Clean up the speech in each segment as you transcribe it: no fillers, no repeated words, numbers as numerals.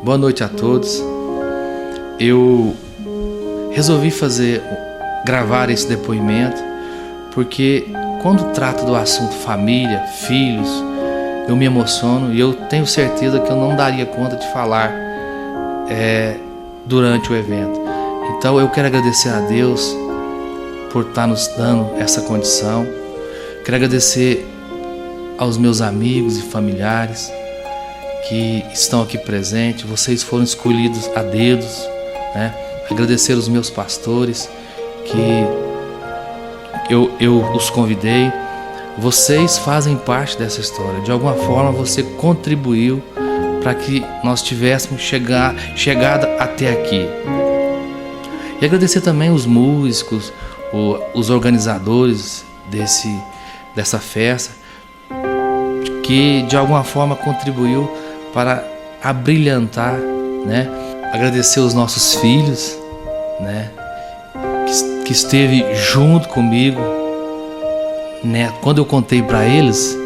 Boa noite a todos. Eu resolvi gravar esse depoimento porque quando trato do assunto família, filhos, eu me emociono e eu tenho certeza que eu não daria conta de falar durante o evento. Então eu quero agradecer a Deus por estar nos dando essa condição. Quero agradecer aos meus amigos e familiares que estão aqui presentes. Vocês foram escolhidos a dedos, né? Agradecer aos meus pastores que eu os convidei. Vocês fazem parte dessa história. De alguma forma você contribuiu para que nós tivéssemos chegada até aqui. E agradecer também os músicos, os organizadores dessa festa, que de alguma forma contribuiu para abrilhantar, né? Agradecer os nossos filhos, né? Que esteve junto comigo, né? Quando eu contei para eles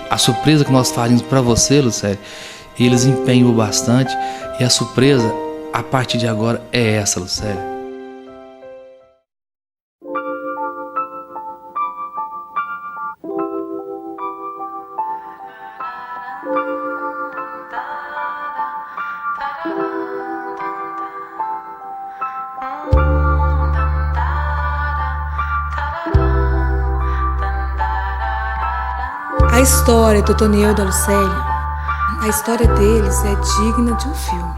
a surpresa que nós faríamos para você, Lucélia, eles empenhou bastante, e a surpresa a partir de agora é essa, Lucélia. A história do Toniel e da Lucélia, a história deles é digna de um filme.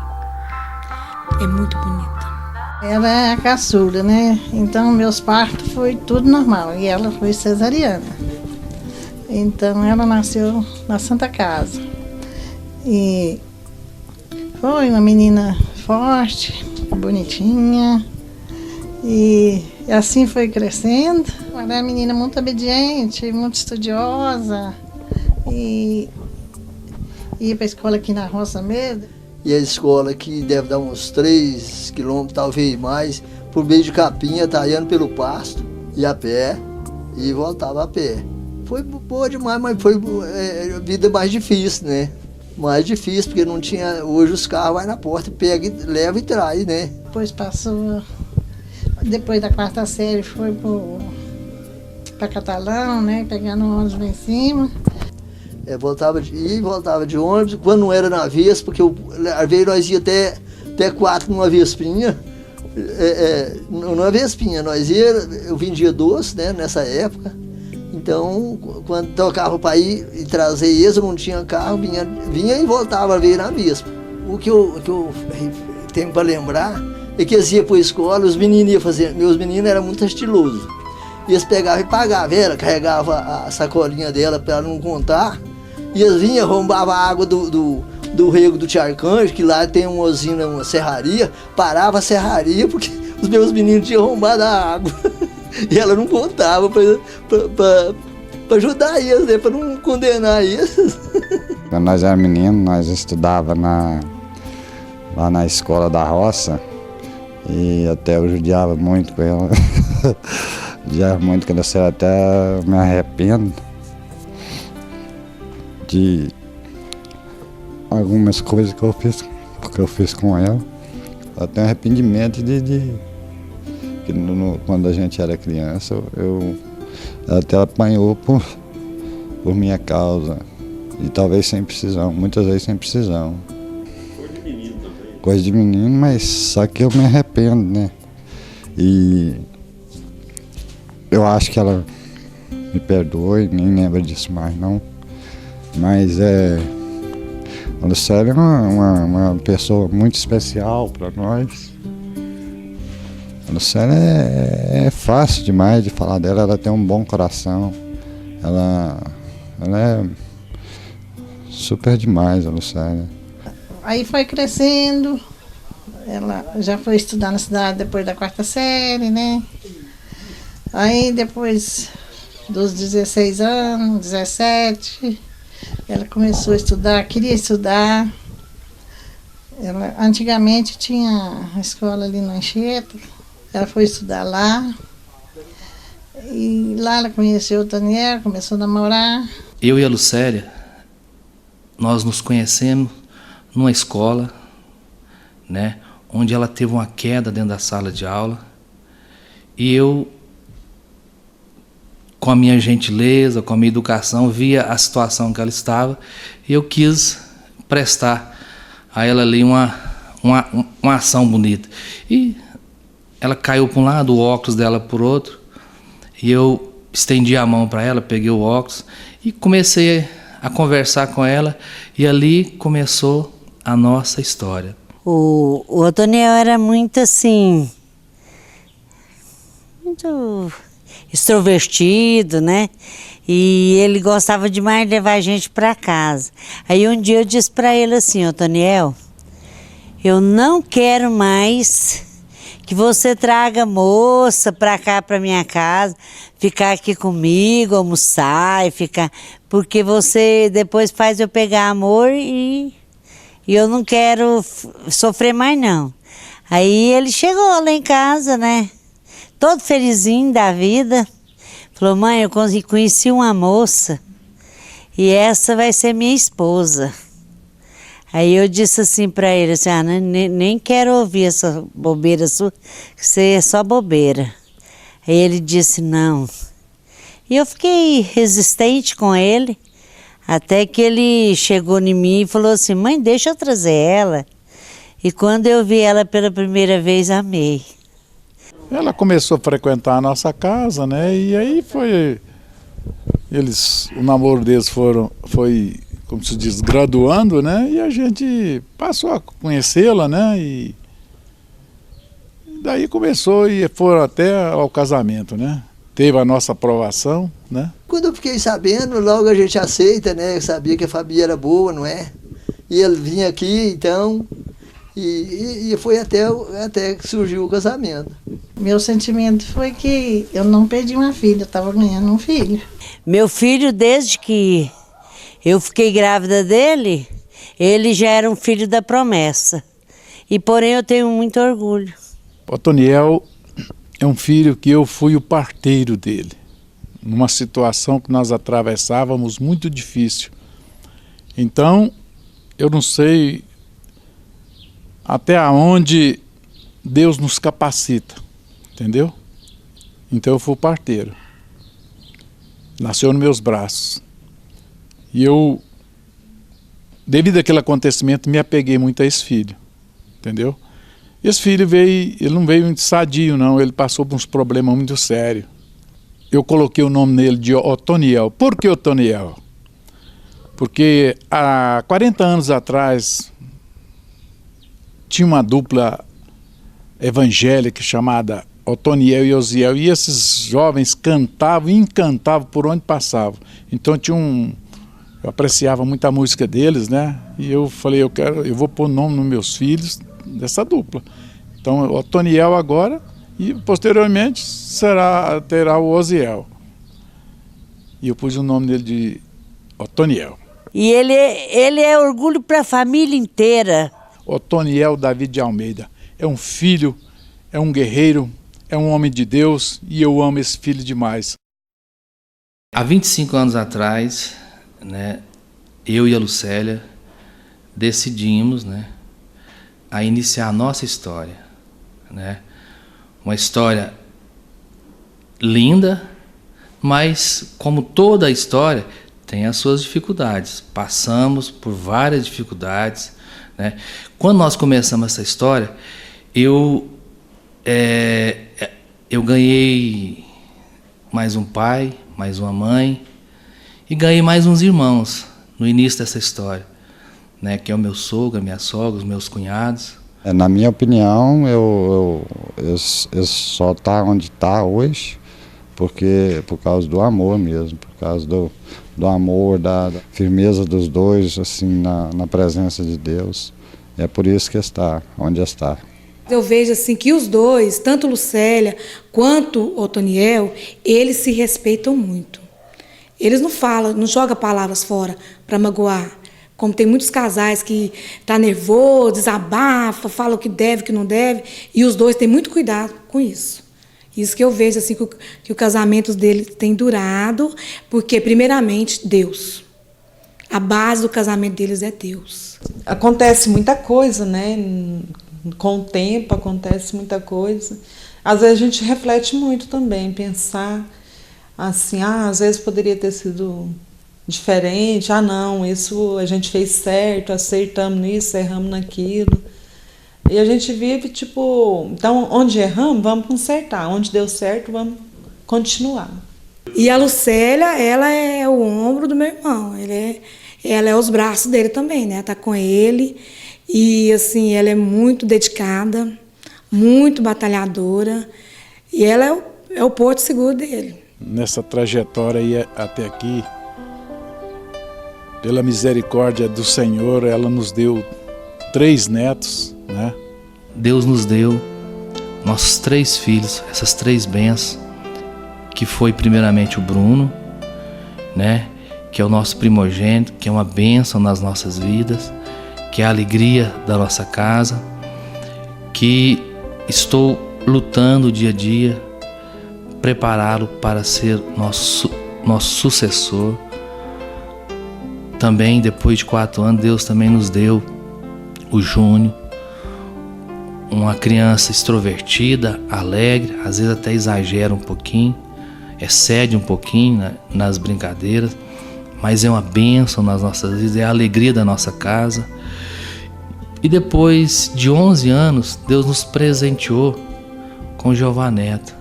É muito bonita. Ela é a caçula, né? Então meus partos foi tudo normal e ela foi cesariana. Então ela nasceu na Santa Casa. E foi uma menina forte, bonitinha. E assim foi crescendo. Ela é uma menina muito obediente, muito estudiosa. E ia para a escola aqui na roça mesmo. E a escola que deve dar uns 3 quilômetros, talvez mais, por meio de capinha, talhando pelo pasto, ia a pé e voltava a pé. Foi boa demais, mas foi a vida mais difícil, né? Mais difícil, porque não tinha... Hoje os carros vai na porta, pega, leva e traz, né? Depois passou... Depois da 4ª série foi para Catalão, né? Pegando o ônibus lá em cima. Voltava de ônibus, quando não era na Vespa, porque às vezes nós ia até 4 numa Vespinha. Numa Vespinha, eu vendia doce, né, nessa época. Então, quando tocava para ir e trazer eles, eu não tinha carro, vinha e voltava a ver na Vespa. O que eu tenho para lembrar é que eles iam para a escola, os meninos iam fazer, meus meninos eram muito estilosos. E eles pegavam e pagavam, ela carregava a sacolinha dela para ela não contar. E eles vinham, roubavam a água do rego do Tia Arcanjo, que lá tem uma usina, uma serraria, parava a serraria porque os meus meninos tinham roubado a água. E ela não contava para ajudar eles, né, para não condenar eles. Quando nós éramos meninos, nós estudávamos lá na escola da roça, e até eu judiava muito com ela. Judiava muito com ela, até me arrependo de algumas coisas que eu fiz com ela. Eu tenho arrependimento que quando a gente era criança, ela até apanhou por minha causa. E talvez sem precisão, muitas vezes sem precisão. Coisa de menino também. Coisa de menino, mas só que eu me arrependo, né? E eu acho que ela me perdoe, nem lembra disso mais não. Mas a Lucélia é uma pessoa muito especial para nós. A Lucélia é fácil demais de falar dela, ela tem um bom coração. Ela é super demais, a Lucélia. Aí foi crescendo, ela já foi estudar na cidade depois da 4ª série, né? Aí depois dos 16 anos, 17, ela começou a estudar, queria estudar. Ela antigamente tinha a escola ali no Anchieta, ela foi estudar lá. E lá ela conheceu o Toniel, começou a namorar. Eu e a Lucélia, nós nos conhecemos numa escola, né, onde ela teve uma queda dentro da sala de aula, e eu, com a minha gentileza, com a minha educação, via a situação que ela estava, e eu quis prestar a ela ali uma ação bonita. E ela caiu para um lado, o óculos dela por outro, e eu estendi a mão para ela, peguei o óculos e comecei a conversar com ela, e ali começou a nossa história. O Otoniel era muito assim, muito extrovertido, né? E ele gostava demais de levar a gente para casa. Aí um dia eu disse para ele assim: Otoniel, eu não quero mais que você traga moça para cá, para minha casa, ficar aqui comigo, almoçar e ficar, porque você depois faz eu pegar amor e eu não quero sofrer mais não. Aí ele chegou lá em casa, né, todo felizinho da vida, falou: mãe, eu conheci uma moça e essa vai ser minha esposa. Aí eu disse assim para ele, assim, nem quero ouvir essa bobeira sua, que você é só bobeira. Aí ele disse não. E eu fiquei resistente com ele, até que ele chegou em mim e falou assim: mãe, deixa eu trazer ela. E quando eu vi ela pela primeira vez, amei. Ela começou a frequentar a nossa casa, né? E aí o namoro deles foi, como se diz, graduando, né? E a gente passou a conhecê-la, né? E daí começou e foram até ao casamento, né? Teve a nossa aprovação, né? Quando eu fiquei sabendo, logo a gente aceita, né? Eu sabia que a família era boa, não é? E ele vinha aqui, então, e foi até que surgiu o casamento. Meu sentimento foi que eu não perdi uma filha, eu estava ganhando um filho. Meu filho, desde que eu fiquei grávida dele, ele já era um filho da promessa. E porém eu tenho muito orgulho. Otoniel é um filho que eu fui o parteiro dele, numa situação que nós atravessávamos muito difícil. Então, eu não sei até onde Deus nos capacita, entendeu? Então eu fui o parteiro. Nasceu nos meus braços. E eu, devido àquele acontecimento, me apeguei muito a esse filho, entendeu? Esse filho ele não veio muito sadio, não, ele passou por uns problemas muito sérios. Eu coloquei o nome nele de Otoniel. Por que Otoniel? Porque há 40 anos atrás tinha uma dupla evangélica chamada Otoniel e Osiel, e esses jovens cantavam e encantavam por onde passavam. Então eu apreciava muito a música deles, né? E eu falei, eu vou pôr nome nos meus filhos dessa dupla. Então, o Otoniel agora, e posteriormente terá o Osiel. E eu pus o nome dele de Otoniel. E ele é orgulho para a família inteira. Otoniel David de Almeida é um filho, é um guerreiro, é um homem de Deus, e eu amo esse filho demais. Há 25 anos atrás, né, eu e a Lucélia decidimos, né, a iniciar a nossa história, né? Uma história linda, mas como toda a história tem as suas dificuldades. Passamos por várias dificuldades, né? Quando nós começamos essa história, eu ganhei mais um pai, mais uma mãe e ganhei mais uns irmãos no início dessa história, né? Que é o meu sogro, a minha sogra, os meus cunhados. Na minha opinião, eu só tá onde tá hoje por causa do amor mesmo, por causa do amor, da firmeza dos dois, assim, na presença de Deus. É por isso que está onde está. Eu vejo assim que os dois, tanto Lucélia quanto Otoniel, eles se respeitam muito. Eles não falam, não jogam palavras fora para magoar. Como tem muitos casais que tá nervoso, desabafa, fala o que deve, o que não deve, e os dois têm muito cuidado com isso. Isso que eu vejo assim que o casamento deles tem durado, porque primeiramente Deus. A base do casamento deles é Deus. Acontece muita coisa, né? Com o tempo acontece muita coisa. Às vezes a gente reflete muito também, pensar assim, às vezes poderia ter sido diferente, não, isso a gente fez certo, acertamos nisso, erramos naquilo. E a gente vive tipo, então onde erramos, vamos consertar, onde deu certo, vamos continuar. E a Lucélia, ela é o ombro do meu irmão, ela é os braços dele também, né? Tá com ele e assim, ela é muito dedicada, muito batalhadora e ela é o porto seguro dele. Nessa trajetória aí até aqui, pela misericórdia do Senhor, ela nos deu 3 netos, né? Deus nos deu nossos 3 filhos, essas 3 bênçãos, que foi primeiramente o Bruno, né? Que é o nosso primogênito, que é uma bênção nas nossas vidas, que é a alegria da nossa casa, que estou lutando dia a dia, prepará-lo para ser nosso sucessor. Também, depois de 4 anos, Deus também nos deu o Júnior, uma criança extrovertida, alegre, às vezes até exagera um pouquinho, excede um pouquinho nas brincadeiras, mas é uma bênção nas nossas vidas, é a alegria da nossa casa. E depois de 11 anos, Deus nos presenteou com Jeová Neto,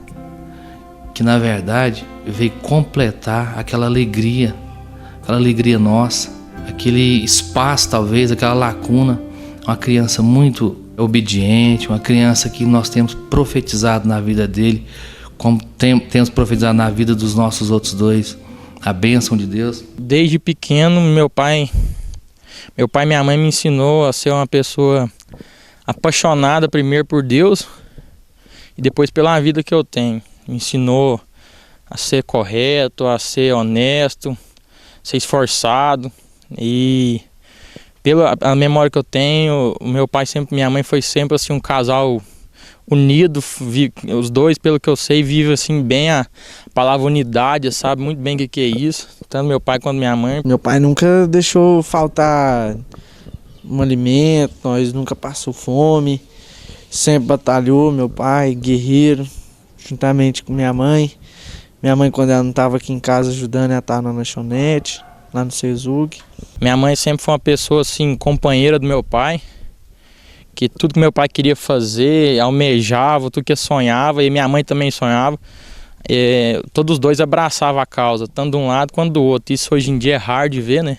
que na verdade veio completar aquela alegria nossa, aquele espaço talvez, aquela lacuna. Uma criança muito obediente, uma criança que nós temos profetizado na vida dele, como temos profetizado na vida dos nossos outros 2, a bênção de Deus. Desde pequeno, meu pai e minha mãe me ensinou a ser uma pessoa apaixonada primeiro por Deus e depois pela vida que eu tenho. Me ensinou a ser correto, a ser honesto, ser esforçado. E pela a memória que eu tenho, o meu pai sempre, minha mãe foi sempre assim um casal unido, os 2, pelo que eu sei, vivem assim bem a palavra unidade, sabe muito bem o que é isso, tanto meu pai quanto minha mãe. Meu pai nunca deixou faltar um alimento, nós nunca passou fome, sempre batalhou, meu pai, guerreiro, juntamente com minha mãe. Minha mãe, quando ela não estava aqui em casa ajudando, ela estava na lanchonete, lá no Sezug. Minha mãe sempre foi uma pessoa assim, companheira do meu pai, que tudo que meu pai queria fazer, almejava, tudo que sonhava, e minha mãe também sonhava. Todos os 2 abraçavam a causa, tanto de um lado quanto do outro. Isso hoje em dia é raro de ver, né?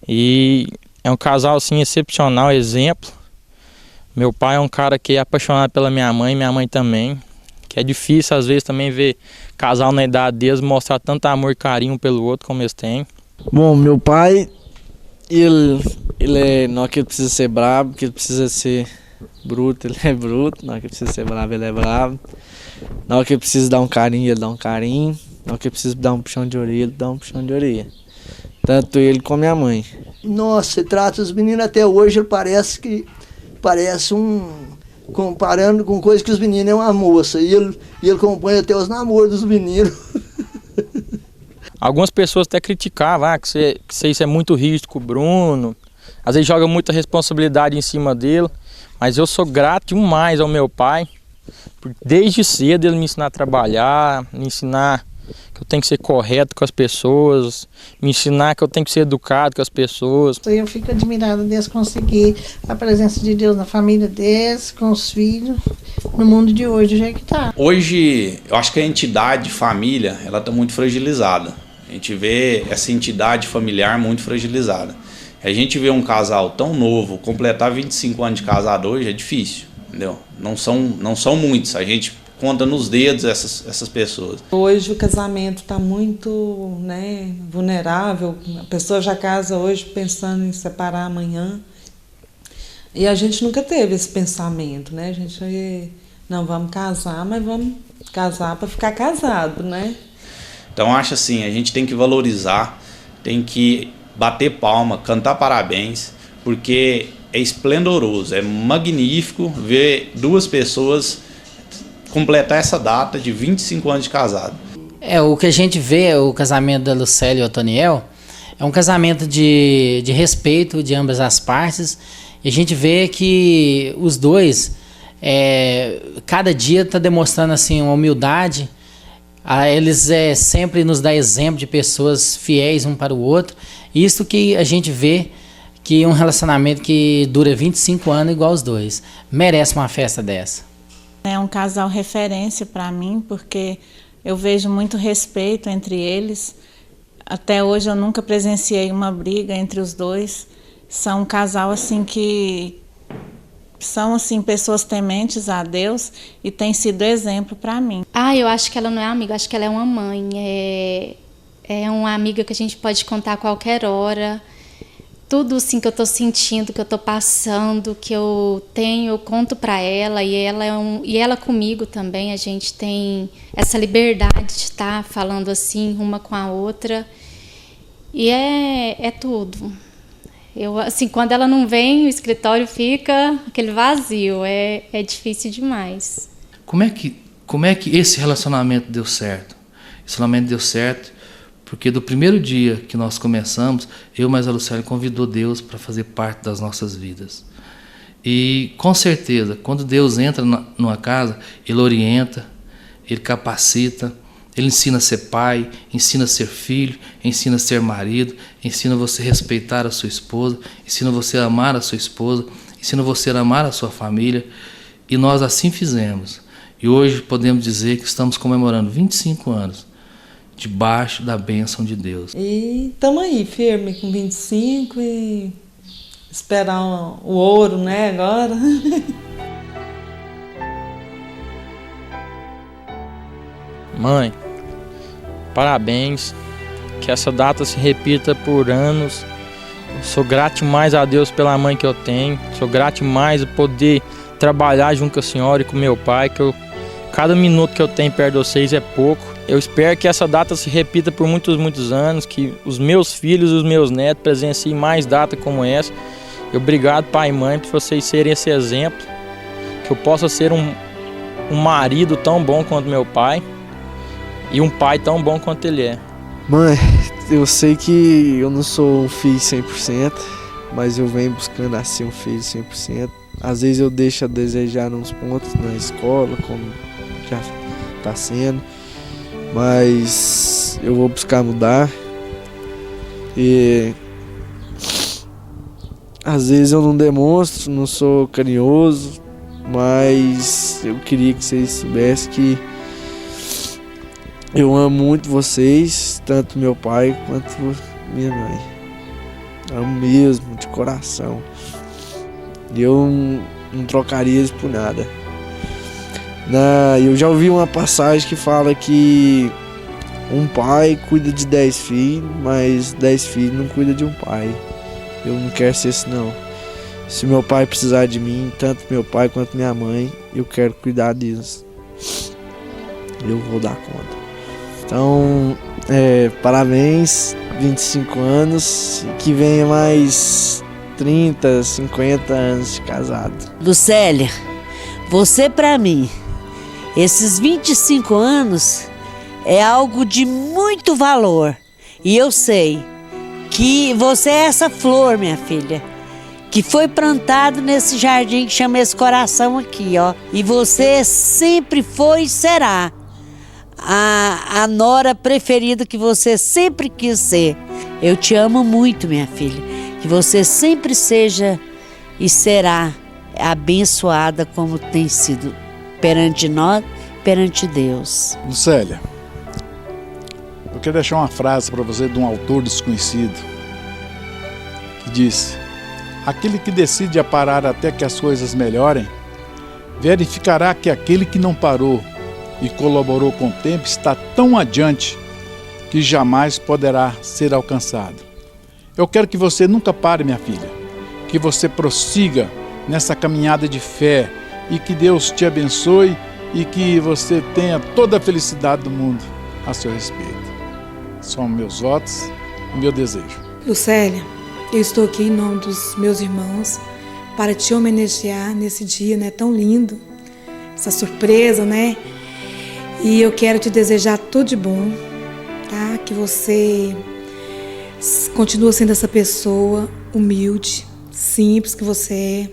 E é um casal assim excepcional, exemplo. Meu pai é um cara que é apaixonado pela minha mãe também. Que é difícil às vezes também ver casal na idade deles mostrar tanto amor e carinho um pelo outro como eles têm. Bom, meu pai, ele não é que ele precisa ser brabo, que ele precisa ser bruto, ele é bruto. Não é que ele precisa ser brabo, ele é brabo. Não é que ele precisa dar um carinho, ele dá um carinho. Não é que ele precisa dar um puxão de orelha, ele dá um puxão de orelha. Tanto ele como minha mãe. Nossa, você trata os meninos até hoje, parece comparando com coisa que os meninos é uma moça. E ele acompanha até os namoros dos meninos. Algumas pessoas até criticavam que isso é muito rígido com o Bruno. Às vezes joga muita responsabilidade em cima dele. Mas eu sou grato demais ao meu pai. Desde cedo ele me ensinar a trabalhar, me ensinar que eu tenho que ser correto com as pessoas, me ensinar que eu tenho que ser educado com as pessoas. Eu fico admirada deles conseguir a presença de Deus na família deles, com os filhos, no mundo de hoje, do jeito que está. Hoje, eu acho que a entidade família, ela está muito fragilizada. A gente vê essa entidade familiar muito fragilizada. A gente vê um casal tão novo, completar 25 anos de casado hoje é difícil, entendeu? Não são muitos, a gente conta nos dedos essas pessoas. Hoje o casamento está muito, vulnerável, a pessoa já casa hoje pensando em separar amanhã. E a gente nunca teve esse pensamento, né? A gente, não, vamos casar, mas vamos casar para ficar casado, né? Então acho assim, a gente tem que valorizar, tem que bater palma, cantar parabéns, porque é esplendoroso, é magnífico ver 2 pessoas completar essa data de 25 anos de casado. O que a gente vê, o casamento da Lucélia e o Otoniel, É um casamento de respeito de ambas as partes. E a gente vê que os dois, cada dia está demonstrando assim, uma humildade. Eles sempre nos dão exemplo de pessoas fiéis um para o outro. Isso que a gente vê que um relacionamento que dura 25 anos igual os dois. Merece uma festa dessa. É um casal referência para mim, porque eu vejo muito respeito entre eles. Até hoje eu nunca presenciei uma briga entre os dois. São um casal assim que são assim pessoas tementes a Deus e tem sido exemplo para mim. Eu acho que ela não é amiga, eu acho que ela é uma mãe. É uma amiga que a gente pode contar a qualquer hora. Tudo assim que eu estou sentindo, que eu estou passando, que eu tenho, eu conto para ela, e ela comigo também. A gente tem essa liberdade de estar falando assim uma com a outra. E é tudo. Assim, quando ela não vem, o escritório fica aquele vazio. É difícil demais. Como é que esse relacionamento deu certo? Esse relacionamento deu certo porque do primeiro dia que nós começamos, eu mais a Lucélia convidou Deus para fazer parte das nossas vidas. E com certeza, quando Deus entra numa casa, Ele orienta, Ele capacita, Ele ensina a ser pai, ensina a ser filho, ensina a ser marido, ensina você a respeitar a sua esposa, ensina você a amar a sua esposa, ensina você a amar a sua família. E nós assim fizemos. E hoje podemos dizer que estamos comemorando 25 anos debaixo da bênção de Deus. E estamos aí, firme com 25 e esperar o ouro, né, agora. Mãe, parabéns, que essa data se repita por anos. Eu sou grato mais a Deus pela mãe que eu tenho, sou grato mais por poder trabalhar junto com a senhora e com meu pai, cada minuto que eu tenho perto de vocês é pouco. Eu espero que essa data se repita por muitos, muitos anos, que os meus filhos e os meus netos presenciem mais datas como essa. Obrigado, pai e mãe, por vocês serem esse exemplo, que eu possa ser um marido tão bom quanto meu pai e um pai tão bom quanto ele é. Mãe, eu sei que eu não sou um filho 100%, mas eu venho buscando assim um filho 100%. Às vezes eu deixo a desejar nos pontos na escola, como já está sendo, mas eu vou buscar mudar. E às vezes eu não demonstro, não sou carinhoso, mas eu queria que vocês soubessem que eu amo muito vocês, tanto meu pai quanto minha mãe. Amo mesmo, de coração. E eu não trocaria isso por nada. Eu já ouvi uma passagem que fala que um pai cuida de 10 filhos, mas 10 filhos não cuida de um pai. Eu não quero ser assim não. Se meu pai precisar de mim, tanto meu pai quanto minha mãe, eu quero cuidar deles. Eu vou dar conta. Então, parabéns, 25 anos, que venha mais 30, 50 anos de casado. Lucélia, você pra mim, esses 25 anos é algo de muito valor. E eu sei que você é essa flor, minha filha, que foi plantado nesse jardim que chama esse coração aqui, ó. E você sempre foi e será a nora preferida que você sempre quis ser. Eu te amo muito, minha filha. Que você sempre seja e será abençoada como tem sido perante nós, perante Deus. Lucélia, eu quero deixar uma frase para você de um autor desconhecido que disse: aquele que decide parar até que as coisas melhorem, verificará que aquele que não parou e colaborou com o tempo está tão adiante que jamais poderá ser alcançado. Eu quero que você nunca pare, minha filha, que você prossiga nessa caminhada de fé e que Deus te abençoe e que você tenha toda a felicidade do mundo a seu respeito. São meus votos e meu desejo. Lucélia, eu estou aqui em nome dos meus irmãos para te homenagear nesse dia, né, tão lindo, essa surpresa, né? E eu quero te desejar tudo de bom, tá? Que você Continua sendo essa pessoa humilde, simples que você é,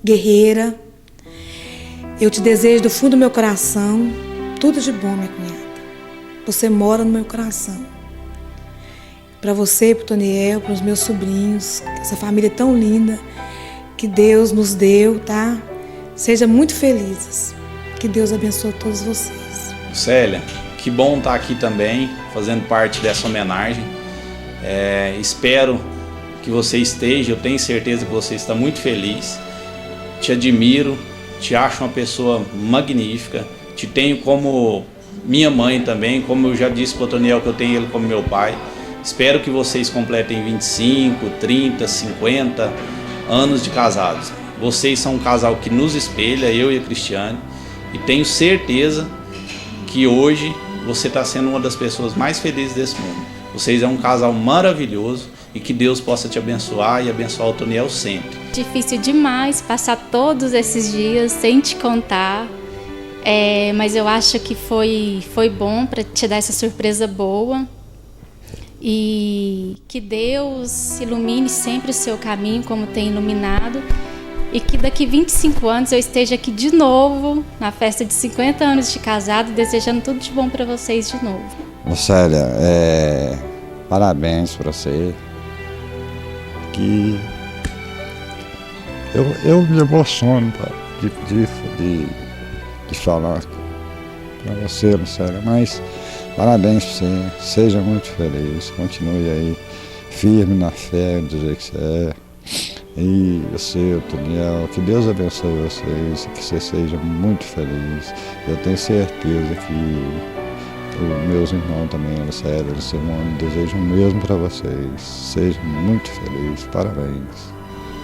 guerreira. Eu te desejo do fundo do meu coração tudo de bom, minha cunhada. Você mora no meu coração. Para você, para o Toniel, para os meus sobrinhos, essa família tão linda que Deus nos deu, tá? Sejam muito felizes. Que Deus abençoe todos vocês. Célia, que bom estar aqui também, fazendo parte dessa homenagem. Espero que você esteja, eu tenho certeza que você está muito feliz. Te admiro, te acho uma pessoa magnífica, te tenho como minha mãe também, como eu já disse para o Toniel que eu tenho ele como meu pai. Espero que vocês completem 25, 30, 50 anos de casados. Vocês são um casal que nos espelha, eu e a Cristiane, e tenho certeza que hoje você está sendo uma das pessoas mais felizes desse mundo. Vocês é um casal maravilhoso e que Deus possa te abençoar e abençoar o Toniel sempre. Difícil demais passar todos esses dias sem te contar, mas eu acho que foi bom para te dar essa surpresa boa. E que Deus ilumine sempre o seu caminho como tem iluminado. E que daqui 25 anos eu esteja aqui de novo, na festa de 50 anos de casado, desejando tudo de bom para vocês de novo. Célia, parabéns para você. Que eu me emociono de falar para você, Célia, mas parabéns para você. Seja muito feliz, continue aí firme na fé do jeito que você é. E você, Toniel, que Deus abençoe vocês, que você seja muito feliz. Eu tenho certeza que os meus irmãos também, Célia, Simone, desejam o mesmo para vocês. Seja muito feliz, parabéns.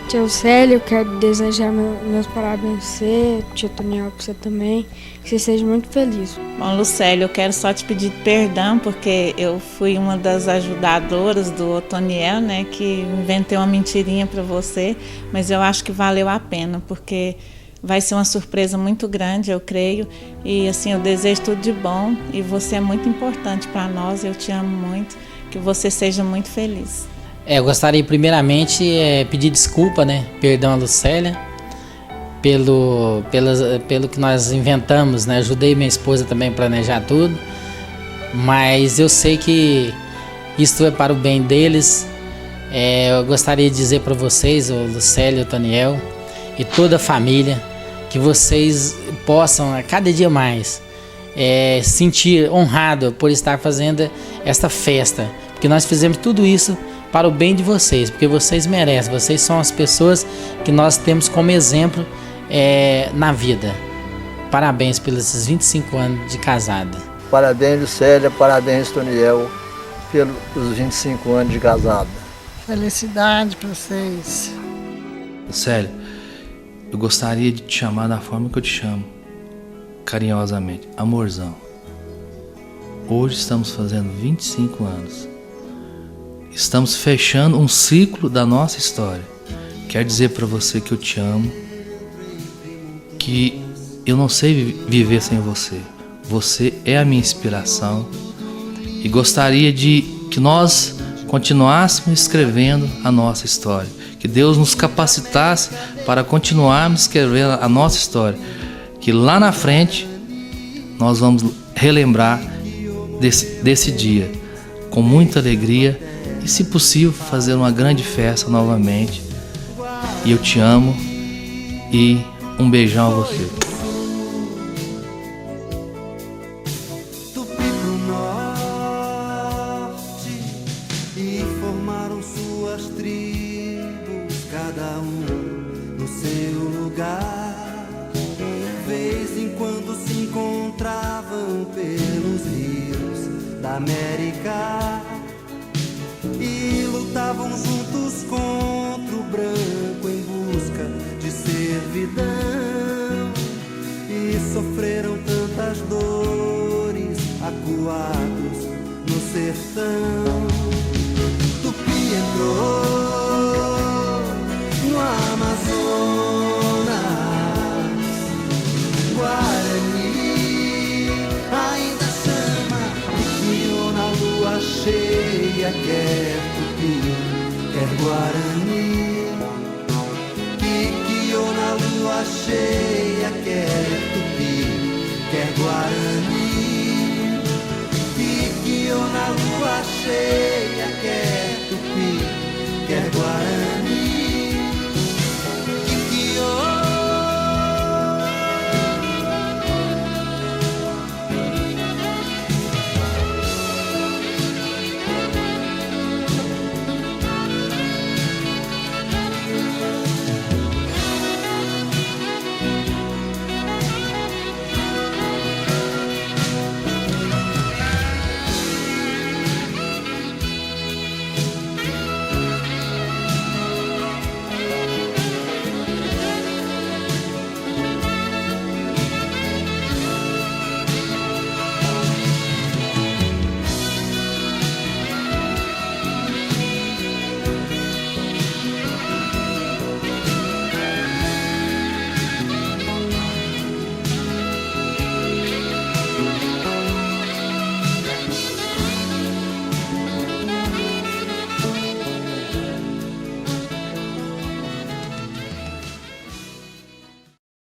Tio Célio, eu quero desejar meus parabéns a você, tio Toniel, para você também, que você seja muito feliz. Bom, Lucélio, eu quero só te pedir perdão, porque eu fui uma das ajudadoras do Otoniel, né, que inventei uma mentirinha para você, mas eu acho que valeu a pena, porque vai ser uma surpresa muito grande, eu creio, e assim, eu desejo tudo de bom, e você é muito importante para nós, eu te amo muito, que você seja muito feliz. Eu gostaria primeiramente pedir desculpa, né? Perdão a Lucélia pelo que nós inventamos, né? Ajudei minha esposa também a planejar tudo, mas eu sei que isto é para o bem deles. Eu gostaria de dizer para vocês, o Lucélia, o Toniel e toda a família, que vocês possam a cada dia mais sentir honrado por estar fazendo esta festa, porque nós fizemos tudo isso para o bem de vocês, porque vocês merecem, vocês são as pessoas que nós temos como exemplo na vida. Parabéns pelos 25 anos de casada. Parabéns, Lucélia, parabéns, Toniel, pelos 25 anos de casada. Felicidade para vocês. Célia, eu gostaria de te chamar da forma que eu te chamo, carinhosamente, amorzão. Hoje estamos fazendo 25 anos. Estamos fechando um ciclo da nossa história. Quero dizer para você que eu te amo, que eu não sei viver sem você. Você é a minha inspiração e gostaria de que nós continuássemos escrevendo a nossa história. Que Deus nos capacitasse para continuarmos escrevendo a nossa história. Que lá na frente nós vamos relembrar desse dia com muita alegria. E, se possível, fazer uma grande festa novamente. E eu te amo. E um beijão a você. E formaram suas tribos, cada um no seu lugar. Vez em quando se encontravam pelos rios da América. E lutavam juntos contra o branco em busca de servidão. E sofreram tantas dores, acuados no sertão. Tupi entrou no Amazonas, Guarani ainda chama, e guiou na lua cheia quer Tupi. Guarani, Kikyo na lua cheia, quer tupi, quer Guarani, Kikyo na lua cheia, quer